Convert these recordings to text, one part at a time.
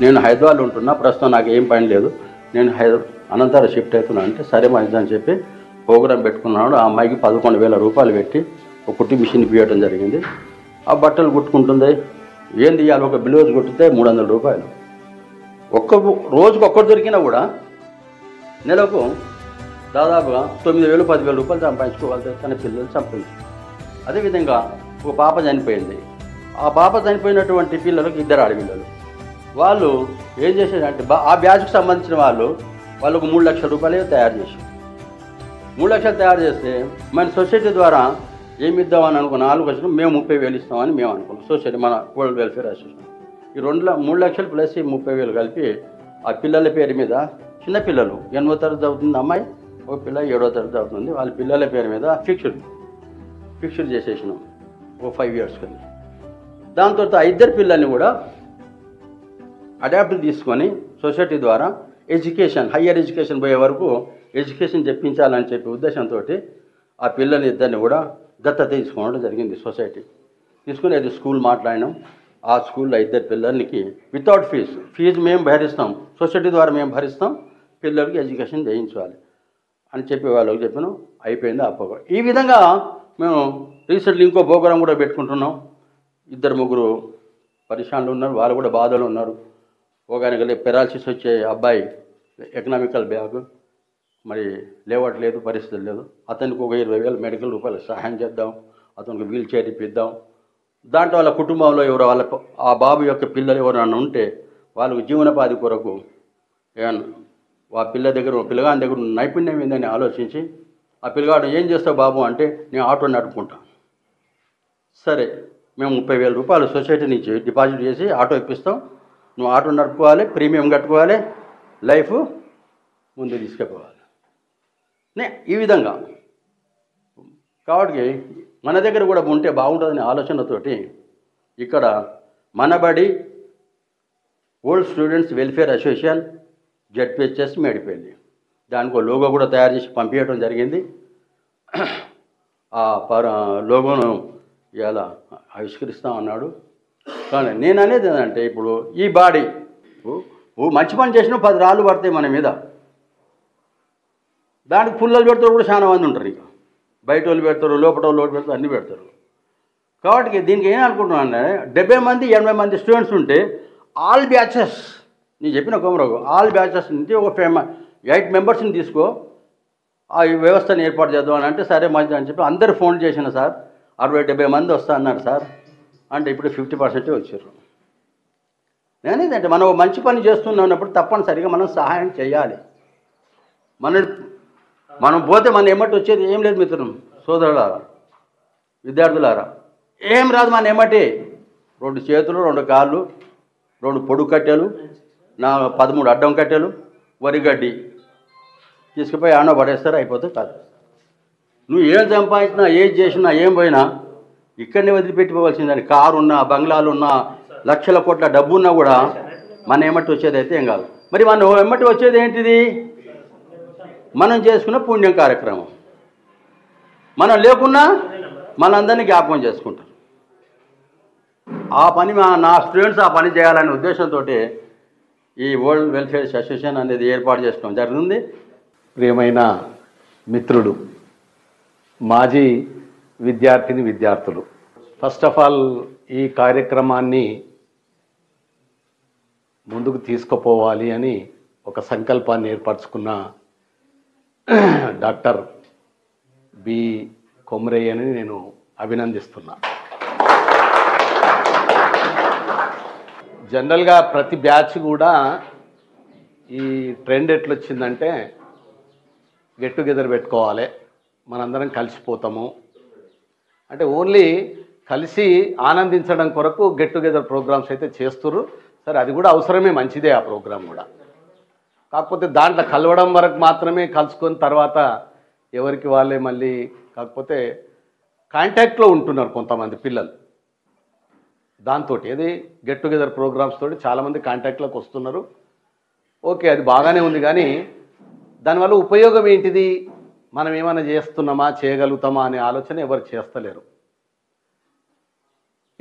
నేను హైదరాబాద్లో ఉంటున్నా, ప్రస్తుతం నాకు ఏం పని లేదు, నేను అనంతరం షిఫ్ట్ అవుతున్నా అంటే సరే మంచిది అని చెప్పి ప్రోగ్రాం పెట్టుకున్నాడు. ఆ అమ్మాయికి 11,000 రూపాయలు పెట్టి ఒక కుట్టి మిషన్ ఇవ్వడం జరిగింది. ఆ బట్టలు కుట్టుకుంటుంది. ఏంది ఇవాళ ఒక బ్లౌజ్ కుట్టితే 300 రూపాయలు. రోజుకు ఒక్కటి దొరికినా కూడా నెలకు దాదాపుగా 9,000 10,000 రూపాయలు సంపాదించుకోగలుగుతారు తన పిల్లలు సంపాదించు. అదేవిధంగా ఒక పాప చనిపోయింది. ఆ పాప చనిపోయినటువంటి పిల్లలకు 2 ఆడపిల్లలు. వాళ్ళు ఏం చేశారంటే ఆ బ్యాచ్కి సంబంధించిన వాళ్ళకు 3 లక్షల రూపాయలు తయారు చేశారు. 3 లక్షలు తయారు చేస్తే మన సొసైటీ ద్వారా ఏమి ఇద్దామని అనుకున్న ఆలోచన మేము 30,000 ఇస్తామని మేము అనుకున్నాం. సొసైటీ మన వరల్డ్ వెల్ఫేర్ అసోసియేషన్ ఈ 3 లక్షలు ప్లస్ 30,000 కలిపి ఆ పిల్లల పేరు మీద, చిన్న పిల్లలు 8వ తరగతి చదువుతుంది అమ్మాయి, ఒక పిల్ల 7వ తరగతి చదువుతుంది, వాళ్ళ పిల్లల పేరు మీద ఫిక్స్డ్ చేసేసినాం ఓ 5 ఇయర్స్ కింద. దాంతో ఆ 2 పిల్లల్ని కూడా అడాప్ట్ తీసుకొని సొసైటీ ద్వారా ఎడ్యుకేషన్, హయ్యర్ ఎడ్యుకేషన్ పోయే వరకు ఎడ్యుకేషన్ చెప్పించాలని చెప్పే ఉద్దేశంతో ఆ పిల్లల్ని 2 కూడా దత్తత తీసుకోవడం జరిగింది. సొసైటీ తీసుకుని అది స్కూల్ మాట్లాడినాం. ఆ స్కూల్లో 2 పిల్లలకి వితౌట్ ఫీజు మేము భరిస్తాం, సొసైటీ ద్వారా మేము భరిస్తాం, పిల్లలకి ఎడ్యుకేషన్ చేయించాలి అని చెప్పి వాళ్ళకి చెప్పినాం. అయిపోయింది ఆ ప్రోగ్రాం. ఈ విధంగా మేము రీసెంట్లీ ఇంకో ప్రోగ్రాం కూడా పెట్టుకుంటున్నాం. 2-3 పరిశ్రమలు ఉన్నారు, వాళ్ళు కూడా బాధలు ఉన్నారు. ఒకరికి పెరాలసిస్ వచ్చే అబ్బాయి ఎకనామికల్ బ్యాగ్ మరి లేవట్లేదు, పరిస్థితి లేదు, అతనికి ఒక 20,000 మెడికల్ రూపాయలు సహాయం చేద్దాం, అతనికి వీల్ చైర్ ఇప్పిద్దాం. దాంట్లో వాళ్ళ కుటుంబంలో ఎవరో ఆ బాబు యొక్క పిల్లలు ఎవరైనా ఉంటే వాళ్ళకు జీవనోపాధి కొరకు ఆ పిల్లగాని దగ్గర నైపుణ్యం ఏందని ఆలోచించి ఆ పిల్లగాడు ఏం చేస్తావు బాబు అంటే నేను ఆటో నడుపుకుంటా. సరే మేము 30,000 రూపాయలు సొసైటీ నుంచి డిపాజిట్ చేసి ఆటో ఇప్పిస్తాం, నువ్వు ఆటో నడుపుకోవాలి, ప్రీమియం కట్టుకోవాలి, లైఫ్ ముందు తీసుకుపోవాలి. ఈ విధంగా కాబట్టి మన దగ్గర కూడా ఉంటే బాగుంటుందనే ఆలోచనతోటి ఇక్కడ మనబడి old students welfare association ZPHS Medipalli దానికి లోగో కూడా తయారు చేసి పంపించడం జరిగింది. ఆ లోగోను ఇలా ఆవిష్కరిస్తామన్నాడు. కానీ నేను అనేది ఏంటంటే ఇప్పుడు ఈ బాడీ మంచి పని చేసినా 10 రాళ్ళు పడతాయి మన మీద. దానికి పుల్లలు పెడతారు కూడా చాలా మంది ఉంటారు. ఇక బయట వాళ్ళు పెడతారు, లోపల వాళ్ళు పెడతారు, అన్నీ పెడతారు. కాబట్టి దీనికి ఏం అనుకుంటున్నాను అంటే 70 మంది 80 మంది స్టూడెంట్స్ ఉంటే ఆల్ బ్యాచెస్, నేను చెప్పిన కొమరగు ఆల్ బ్యాచెస్ నుంచి ఒక 8 మెంబర్స్ని తీసుకో, ఆ వ్యవస్థను ఏర్పాటు చేద్దాం అని అంటే సరే మంచిది అని చెప్పి అందరు ఫోన్ చేసిన సార్ 60-70 మంది వస్తా అన్నారు సార్ అంటే ఇప్పుడు 50% వచ్చారు. నేనేదంటే మనం మంచి పని చేస్తున్నప్పుడు తప్పనిసరిగా మనం సహాయం చేయాలి. మనం పోతే మన ఎమ్మటి వచ్చేది ఏం లేదు మిత్రులు, సోదరులారా, విద్యార్థులారా, ఏం రాదు మన ఎమ్మటి. 2 చేతులు, 2 కాళ్ళు, 2 పొడుగు కట్టెలు, 13 అడ్డం కట్టెలు, వరిగడ్డి తీసుకుపోయి ఆనో పడేస్తారు, అయిపోతే కాదు. నువ్వు ఏం సంపాదించినా, ఏం చేసినా, ఏం పోయినా ఇక్కడనే వదిలిపెట్టుకోవాల్సిందని. కారు ఉన్నా, బంగ్లాలు ఉన్నా, లక్షల కోట్ల డబ్బు ఉన్నా కూడా మన ఎమ్మటి వచ్చేది అయితే ఏం కాదు. మరి మన ఎమ్మటి వచ్చేది ఏంటిది? మనం చేసుకున్న పుణ్యం కార్యక్రమం. మనం లేకున్నా మనందరినీ జ్ఞాపకం చేసుకుంటారు. ఆ పని నా స్టూడెంట్స్ ఆ పని చేయాలనే ఉద్దేశంతో ఈ వరల్డ్ వెల్ఫేర్ అసోసియేషన్ అనేది ఏర్పాటు చేసుకోవడం జరిగింది. ప్రియమైన మిత్రుడు, మాజీ విద్యార్థులు, ఫస్ట్ ఆఫ్ ఆల్ ఈ కార్యక్రమాన్ని ముందుకు తీసుకుపోవాలి అని ఒక సంకల్పాన్ని ఏర్పరచుకున్న డాక్టర్ బి కొమరయ్యని నేను అభినందిస్తున్నా. జనరల్గా ప్రతి బ్యాచ్ కూడా ఈ ట్రెండ్ ఎట్లొచ్చిందంటే గెట్ టుగెదర్ పెట్టుకోవాలి, మనందరం కలిసిపోతాము అంటే ఓన్లీ కలిసి ఆనందించడం కొరకు గెట్ టుగెదర్ ప్రోగ్రామ్స్ అయితే చేస్తుర్రు. సరే, అది కూడా అవసరమే, మంచిదే ఆ ప్రోగ్రాం కూడా. కాకపోతే దాంట్లో కలవడం వరకు మాత్రమే కలుసుకొని తర్వాత ఎవరికి వాళ్ళే మళ్ళీ, కాకపోతే కాంటాక్ట్లో ఉంటున్నారు కొంతమంది పిల్లలు. దాంతో ఏది గెట్ టుగెదర్ ప్రోగ్రామ్స్ తోటి చాలామంది కాంటాక్ట్లోకి వస్తున్నారు. ఓకే, అది బాగానే ఉంది, కానీ దానివల్ల ఉపయోగం ఏంటిది, మనం ఏమైనా చేస్తున్నామా, చేయగలుగుతామా అనే ఆలోచన ఎవరు చేస్తలేరు.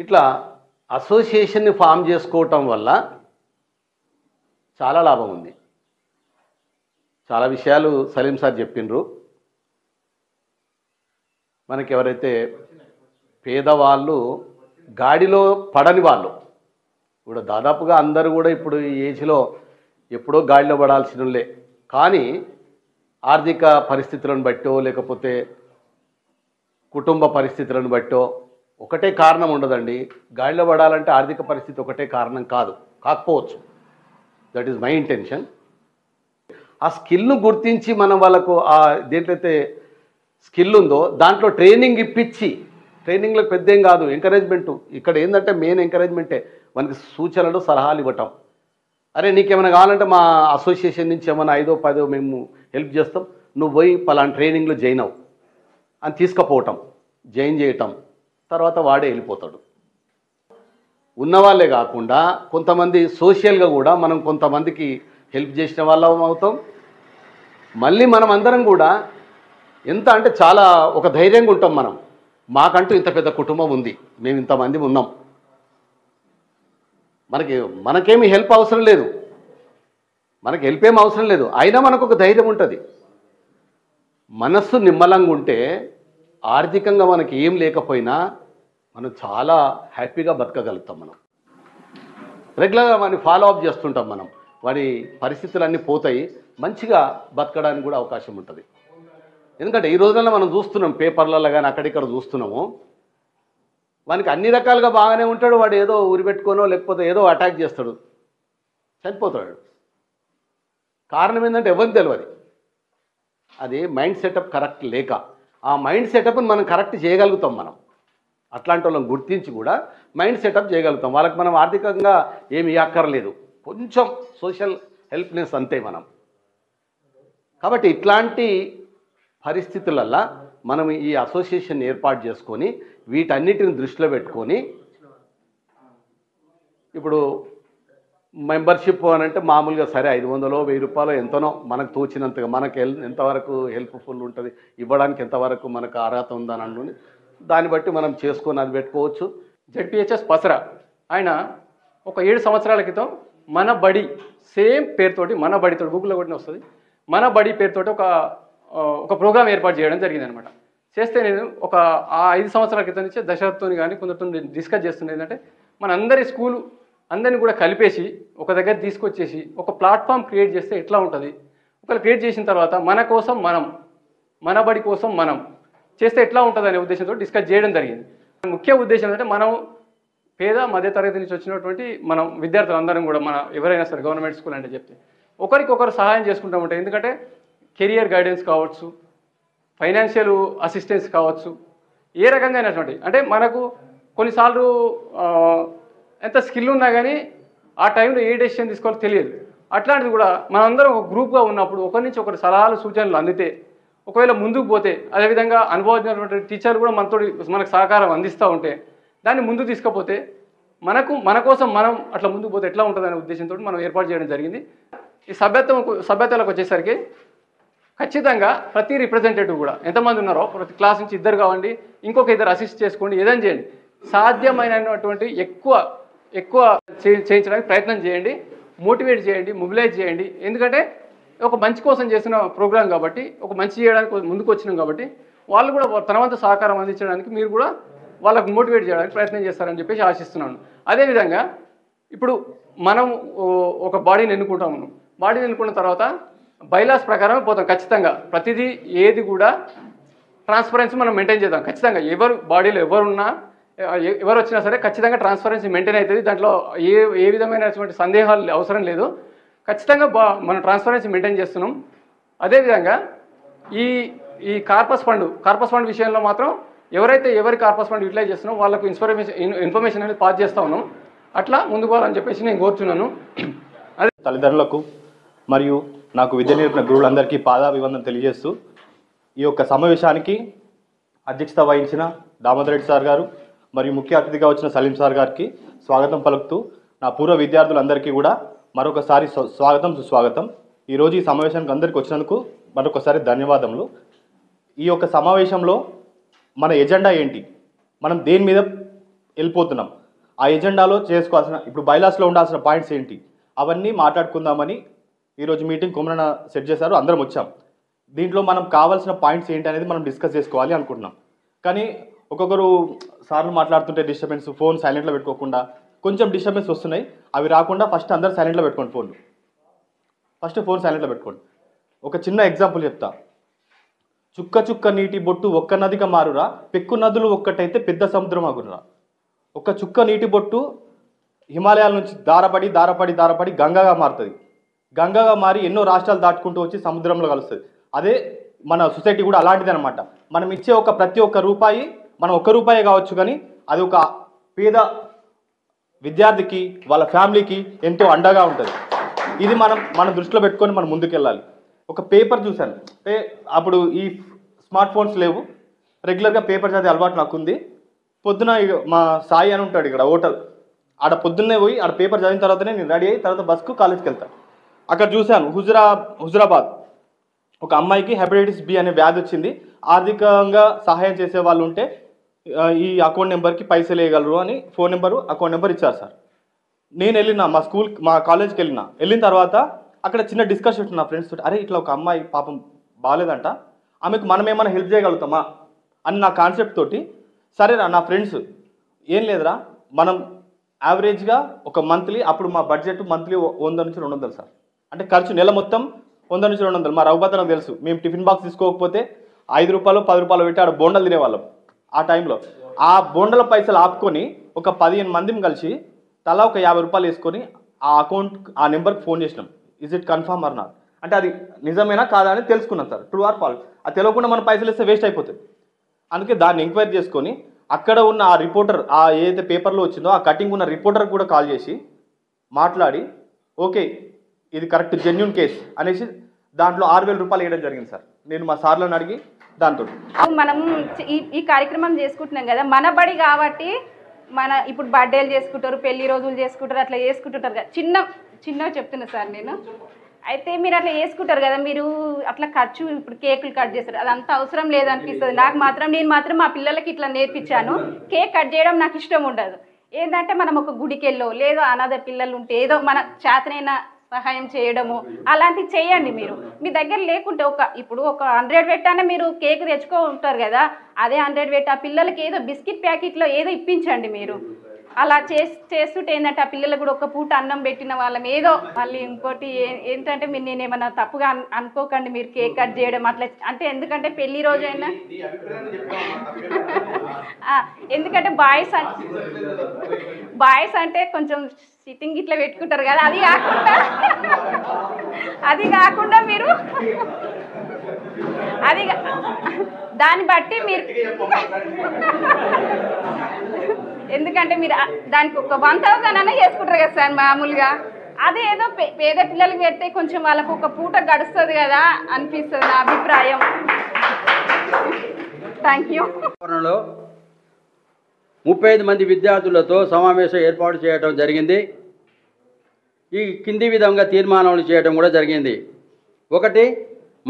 ఇట్లా అసోసియేషన్ని ఫామ్ చేసుకోవటం వల్ల చాలా లాభం ఉంది. చాలా విషయాలు సలీం సార్ చెప్పిండ్రు. మనకి ఎవరైతే పేదవాళ్ళు, గాడిలో పడని వాళ్ళు కూడా దాదాపుగా అందరూ కూడా ఇప్పుడు ఈ ఏజ్లో ఎప్పుడో గాడిలో పడాల్సినలే, కానీ ఆర్థిక పరిస్థితులను బట్టో లేకపోతే కుటుంబ పరిస్థితులను బట్టో ఒకటే కారణం ఉండదండి. గాడిలో పడాలంటే ఆర్థిక పరిస్థితి ఒకటే కారణం కాకపోవచ్చు. That is my intention. ఆ స్కిల్ను గుర్తించి మనం వాళ్ళకు ఆ దేంట్లయితే స్కిల్ ఉందో దాంట్లో ట్రైనింగ్ ఇప్పించి, ట్రైనింగ్లో పెద్ద ఏం కాదు, ఎంకరేజ్మెంటు. ఇక్కడ ఏంటంటే మెయిన్ ఎంకరేజ్మెంటే, మనకి సూచనలు సలహాలు ఇవ్వటం. అరే నీకేమైనా కావాలంటే మా అసోసియేషన్ నుంచి ఏమైనా 5-10 మేము హెల్ప్ చేస్తాం, నువ్వు పోయి పలానా ట్రైనింగ్లో జాయిన్ అవ్వు అని తీసుకుపోవటం, జాయిన్ చేయటం, తర్వాత వాడే వెళ్ళిపోతాడు. ఉన్నవాళ్ళే కాకుండా కొంతమంది సోషల్గా కూడా మనం కొంతమందికి హెల్ప్ చేసిన వాళ్ళం అవుతాం. మళ్ళీ మనం అందరం కూడా ఎంత అంటే చాలా ఒక ధైర్యంగా ఉంటాం. మాకంటూ ఇంత పెద్ద కుటుంబం ఉంది, మేము ఇంతమంది ఉన్నాం, మనకేమీ హెల్ప్ అవసరం లేదు, మనకి హెల్ప్ ఏం అవసరం లేదు, అయినా మనకు ఒక ధైర్యం ఉంటుంది. మనస్సు నిమ్మలంగా ఉంటే ఆర్థికంగా మనకి ఏం లేకపోయినా మనం చాలా హ్యాపీగా బతకగలుగుతాం. మనం రెగ్యులర్గా వాడిని ఫాలో అప్ చేస్తుంటాం. వాడి పరిస్థితులన్నీ పోతాయి, మంచిగా బతకడానికి కూడా అవకాశం ఉంటుంది. ఎందుకంటే ఈ రోజుల్లో మనం చూస్తున్నాం, పేపర్లలో కానీ అక్కడిక్కడ చూస్తున్నాము, వానికి అన్ని రకాలుగా బాగానే ఉంటాడు, వాడు ఏదో ఉరిపెట్టుకోనో లేకపోతే ఏదో అటాక్ చేస్తాడు, చనిపోతాడు. కారణం ఏంటంటే ఎవరికి తెలియదు. అది మైండ్ సెటప్ కరెక్ట్ లేక, ఆ మైండ్ సెటప్ని మనం కరెక్ట్ చేయగలుగుతాం. అట్లాంటి వాళ్ళని గుర్తించి కూడా మైండ్ సెటప్ చేయగలుగుతాం. వాళ్ళకి మనం ఆర్థికంగా ఏమి అక్కర్లేదు, కొంచెం సోషల్ హెల్ప్నెస్ అంతే కాబట్టి ఇట్లాంటి పరిస్థితులల్లో మనం ఈ అసోసియేషన్ ఏర్పాటు చేసుకొని వీటన్నిటిని దృష్టిలో పెట్టుకొని, ఇప్పుడు మెంబర్షిప్ అని అంటే మామూలుగా సరే 500-1000 రూపాయలు ఎంతనో మనకు తోచినంతగా, మనకు ఎంతవరకు హెల్ప్ఫుల్ ఉంటుంది, ఇవ్వడానికి ఎంతవరకు మనకు అర్హత ఉందని అనుకుని దాన్ని బట్టి మనం చేసుకొని అది పెట్టుకోవచ్చు. జెడ్పిహెచ్ఎస్ పసరా ఆయన ఒక 7 సంవత్సరాల క్రితం మన బడి సేమ్ పేరుతోటి, మన బడితో గూగుల్లో కొట్టిన వస్తుంది, మన బడి పేరుతోటి ఒక ప్రోగ్రామ్ ఏర్పాటు చేయడం జరిగింది అనమాట. చేస్తే నేను ఒక 5 సంవత్సరాల క్రితం నుంచి దశరథ్తో కానీ కొందరితో డిస్కస్ చేస్తుంది. ఏంటంటే మన అందరి స్కూలు అందరిని కూడా కలిపేసి ఒక దగ్గర తీసుకొచ్చేసి ఒక ప్లాట్ఫామ్ క్రియేట్ చేస్తే ఎట్లా ఉంటుంది, ఒకవేళ క్రియేట్ చేసిన తర్వాత మన కోసం మనం, మన బడి కోసం మనం చేస్తే ఎట్లా ఉంటుంది అనే ఉద్దేశంతో డిస్కస్ చేయడం జరిగింది. ముఖ్య ఉద్దేశం ఏంటంటే మనం పేద మధ్య తరగతి నుంచి వచ్చినటువంటి మనం విద్యార్థులు అందరం కూడా, మన ఎవరైనా సరే గవర్నమెంట్ స్కూల్ అంటే చెప్తే ఒకరికొకరు సహాయం చేసుకుంటూ ఉంటాయి. ఎందుకంటే కెరియర్ గైడెన్స్ కావచ్చు, ఫైనాన్షియల్ అసిస్టెన్స్ కావచ్చు, ఏ రకంగా అయినటువంటి, అంటే మనకు కొన్నిసార్లు ఎంత స్కిల్ ఉన్నా కానీ ఆ టైంలో ఏ డెసిషన్ తీసుకోవాలో తెలియదు. అట్లాంటిది కూడా మనందరం ఒక గ్రూప్గా ఉన్నప్పుడు ఒకరి నుంచి ఒకరి సలహాలు సూచనలు అందితే, ఒకవేళ ముందుకు పోతే, అదేవిధంగా అనుభవజ్ఞటువంటి టీచర్లు కూడా మనకు సహకారం అందిస్తూ ఉంటే దాన్ని ముందుకు తీసుకపోతే మన కోసం మనం అట్లా ముందుకు పోతే ఎట్లా ఉంటుందనే ఉద్దేశంతో మనం ఏర్పాటు చేయడం జరిగింది. ఈ సభ్యతలకు వచ్చేసరికి ఖచ్చితంగా ప్రతి రిప్రజెంటేటివ్ కూడా ఎంతమంది ఉన్నారో ప్రతి క్లాస్ నుంచి 2 కావండి, ఇంకొక 2 అసిస్ట్ చేసుకోండి, ఏదైనా చేయండి, సాధ్యమైనటువంటి ఎక్కువ చేయించడానికి ప్రయత్నం చేయండి, మోటివేట్ చేయండి, మొబిలైజ్ చేయండి. ఎందుకంటే ఒక మంచి కోసం చేసిన ప్రోగ్రాం కాబట్టి, ఒక మంచి చేయడానికి ముందుకు వచ్చినాం కాబట్టి వాళ్ళు కూడా తన వంతు సహకారం అందించడానికి మీరు కూడా వాళ్ళకు మోటివేట్ చేయడానికి ప్రయత్నం చేస్తారని చెప్పేసి ఆశిస్తున్నాను. అదేవిధంగా ఇప్పుడు మనం ఒక బాడీని ఎన్నుకుంటాము, బాడీని ఎన్నుకున్న తర్వాత బైలాస్ ప్రకారం పోతాం. ఖచ్చితంగా ప్రతిదీ ఏది కూడా ట్రాన్స్పరెన్సీ మనం మెయింటైన్ చేద్దాం. ఖచ్చితంగా బాడీలో ఎవరు వచ్చినా సరే ఖచ్చితంగా ట్రాన్స్పరెన్సీ మెయింటైన్ అవుతుంది. దాంట్లో ఏ విధమైనటువంటి సందేహాలు అవసరం లేదు. ఖచ్చితంగా మనం ట్రాన్స్పరెన్సీ మెయింటైన్ చేస్తున్నాం. అదేవిధంగా ఈ కార్పస్ ఫండ్ విషయంలో మాత్రం ఎవరి కార్పస్ ఫండ్ యూటిలైజ్ చేస్తున్నాం వాళ్ళకు ఇన్ఫర్మేషన్ అనేది పాస్ చేస్తూ ఉన్నాం. అట్లా ముందుకు పోవాలని చెప్పేసి నేను కోరుచున్నాను. అదే తల్లిదండ్రులకు మరియు నాకు విద్య నేర్పిన గురువులందరికీ పాదాభివందనం తెలియజేస్తూ ఈ యొక్క సమావేశానికి అధ్యక్షత వహించిన దామోదర్ రెడ్డి సార్ గారు మరియు ముఖ్య అతిథిగా వచ్చిన సలీం సార్ గారికి స్వాగతం పలుకుతూ నా పూర్వ విద్యార్థులందరికీ కూడా మరొకసారి స్వాగతం సుస్వాగతం. ఈరోజు ఈ సమావేశానికి అందరికీ వచ్చినందుకు మరొకసారి ధన్యవాదములు. ఈ యొక్క సమావేశంలో మన ఎజెండా ఏంటి, మనం దేని మీద వెళ్ళిపోతున్నాం, ఆ ఎజెండాలో చేసుకోవాల్సిన ఇప్పుడు బైలాస్లో ఉండాల్సిన పాయింట్స్ ఏంటి అవన్నీ మాట్లాడుకుందామని ఈరోజు మీటింగ్ కుమరణ సెట్ చేశారు, అందరం వచ్చాం. దీంట్లో మనం కావాల్సిన పాయింట్స్ ఏంటి అనేది మనం డిస్కస్ చేసుకోవాలి అనుకుంటున్నాం. కానీ ఒక్కొక్కరు సార్లు మాట్లాడుతుంటే డిస్టర్బెన్స్, ఫోన్ సైలెంట్లో పెట్టుకోకుండా కొంచెం డిస్టర్బెన్స్ వస్తున్నాయి. అవి రాకుండా ఫస్ట్ అందరూ సైలెంట్లో పెట్టుకోండి, ఫోన్ సైలెంట్లో పెట్టుకోండి. ఒక చిన్న ఎగ్జాంపుల్ చెప్తా. చుక్క చుక్క నీటి బొట్టు ఒక్క నదిగా మారురా, పెక్కు నదులు ఒక్కటైతే పెద్ద సముద్రం అగురురా. ఒక చుక్క నీటి బొట్టు హిమాలయాల నుంచి దారపడి గంగగా మారుతుంది. గంగగా మారి ఎన్నో రాష్ట్రాలు దాటుకుంటూ వచ్చి సముద్రంలో కలుస్తుంది. అదే మన సొసైటీ కూడా అలాంటిది అనమాట. మనం ఇచ్చే ప్రతి ఒక్క రూపాయి, మనం ₹1 కావచ్చు, కానీ అది ఒక పేద విద్యార్థికి వాళ్ళ ఫ్యామిలీకి ఎంతో అండగా ఉంటుంది. ఇది మనం దృష్టిలో పెట్టుకొని మనం ముందుకెళ్ళాలి. ఒక పేపర్ చూశాను, అప్పుడు ఈ స్మార్ట్ ఫోన్స్ లేవు, రెగ్యులర్గా పేపర్ చదివే అలవాటు నాకు ఉంది. పొద్దున మా సాయి అని ఉంటాడు ఇక్కడ హోటల్, ఆడ పొద్దున్నే పోయి ఆడ పేపర్ చదివిన తర్వాతనే నేను రెడీ అయ్యి తర్వాత బస్కు కాలేజ్కి వెళ్తాను. అక్కడ చూశాను హుజురాబాద్ ఒక అమ్మాయికి హెపటైటిస్ బి అనే వ్యాధి వచ్చింది. ఆర్థికంగా సహాయం చేసే వాళ్ళు ఉంటే ఈ అకౌంట్ నెంబర్కి పైసలు వేయగలరు అని ఫోన్ నెంబరు, అకౌంట్ నెంబర్ ఇచ్చారు సార్. నేను వెళ్ళిన మా కాలేజ్కి వెళ్ళిన తర్వాత అక్కడ చిన్న డిస్కషన్ నా ఫ్రెండ్స్ తోటి, అరే ఇట్లా ఒక అమ్మాయి పాపం బాగాలేదంట, ఆమెకు మనం ఏమైనా హెల్ప్ చేయగలుగుతామా అని నా కాన్సెప్ట్ తోటి, సరేరా నా ఫ్రెండ్స్ ఏం లేదురా, మనం యావరేజ్గా ఒక మంత్లీ, అప్పుడు మా బడ్జెట్ మంత్లీ 100 నుంచి 200 సార్, అంటే ఖర్చు నెల మొత్తం 100 నుంచి 200. మా రఘుపతి నాకు తెలుసు, మేము టిఫిన్ బాక్స్ తీసుకోకపోతే ₹5 ₹10 పెట్టి ఆడ బోండాలు తినేవాళ్ళం. ఆ టైంలో ఆ బోండల పైసలు ఆపుకొని ఒక 15 మందిని కలిసి తలా ఒక ₹50 వేసుకొని ఆ ఆ నెంబర్కి ఫోన్ చేసినాం. Is it confirm or not, అంటే అది నిజమేనా కాదా అని తెలుసుకున్నాం సార్. ట్రూ ఆర్ ఫాల్స్, అది తెలియకుండా మనం పైసలు ఇస్తే వేస్ట్ అయిపోతుంది. అందుకే దాన్ని ఎంక్వైరీ చేసుకొని అక్కడ ఉన్న ఆ రిపోర్టర్, ఆ ఏదైతే పేపర్లో వచ్చిందో ఆ కటింగ్ ఉన్న రిపోర్టర్ కూడా కాల్ చేసి మాట్లాడి, ఓకే ఇది కరెక్ట్ జెన్యూన్ కేస్ అనేసి దాంట్లో ₹6,000 వేయడం జరిగింది సార్. నేను మా సార్లను అడిగి దాంతో మనం ఈ కార్యక్రమం చేసుకుంటున్నాం కదా, మన బడి కాబట్టి ఇప్పుడు బర్త్డేలు చేసుకుంటారు, పెళ్లి రోజులు చేసుకుంటారు, అట్లా చేసుకుంటుంటారు కదా. చిన్నగా చెప్తున్నా సార్ నేను. అయితే మీరు అట్లా చేసుకుంటారు కదా, మీరు అట్లా ఖర్చు ఇప్పుడు కేకులు కట్ చేస్తారు, అదంతా అవసరం లేదనిపిస్తుంది నాకు. నేను మాత్రం మా పిల్లలకి ఇట్లా నేర్పించాను. కేక్ కట్ చేయడం నాకు ఇష్టం ఉండదు. ఏంటంటే మనం ఒక గుడికెళ్ళో లేదో అనాథ పిల్లలు ఉంటే ఏదో మన చేతనైనా సహాయం చేయడము అలాంటివి చేయండి. మీరు మీ దగ్గర లేకుంటే ఇప్పుడు ఒక 100 పెట్టానే మీరు కేక్ తెచ్చుకో ఉంటారు కదా, అదే 100 పెట్టి ఆ పిల్లలకి ఏదో బిస్కెట్ ప్యాకెట్లో ఏదో ఇప్పించండి. మీరు అలా చేస్తుంటే ఏంటంటే ఆ పిల్లలకు కూడా ఒక పూట అన్నం పెట్టిన వాళ్ళం ఏదో. మళ్ళీ ఇంకోటి ఏంటంటే మీరు నేనేమన్నా తప్పుగా అనుకోకండి, మీరు కేక్ కట్ చేయడం అట్లా అంటే, ఎందుకంటే పెళ్లి రోజైనా ఎందుకంటే బాయ్స్ అంటే కొంచెం సిట్టింగ్ ఇట్లా పెట్టుకుంటారు కదా, అది కాకుండా మీరు దాన్ని బట్టి మీరు ఎందుకంటే మీరు దానికి ఒక 1000 అనే చేసుకుంటారు కదా సార్ మామూలుగా. అదే ఏదో పేద పిల్లలకి పెడితే కొంచెం వాళ్ళకు ఒక పూట గడుస్తుంది కదా అనిపిస్తుంది నా అభిప్రాయం. Thank you. 35 మంది విద్యార్థులతో సమావేశం ఏర్పాటు చేయడం జరిగింది. ఈ కింది విధంగా తీర్మానాలు చేయడం కూడా జరిగింది. 1,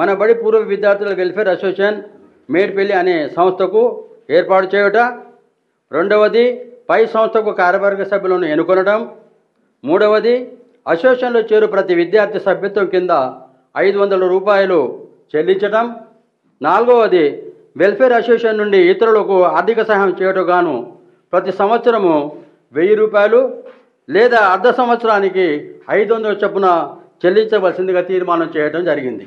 మన బడి పూర్వ విద్యార్థుల వెల్ఫేర్ అసోసియేషన్ మేడ్పల్లి అనే సంస్థకు ఏర్పాటు చేయట. 2వది, పై సంస్థకు కార్యవర్గ సభ్యులను ఎన్నుకొనడం. 3వది, అసోసియేషన్లో చేరు ప్రతి విద్యార్థి సభ్యత్వం కింద ₹500 చెల్లించడం. 4వది, వెల్ఫేర్ అసోసియేషన్ నుండి ఇతరులకు ఆర్థిక సహాయం చేయడం గాను ప్రతి సంవత్సరము ₹1000 లేదా అర్ధ సంవత్సరానికి 500 చొప్పున చెల్లించవలసిందిగా తీర్మానం చేయడం జరిగింది.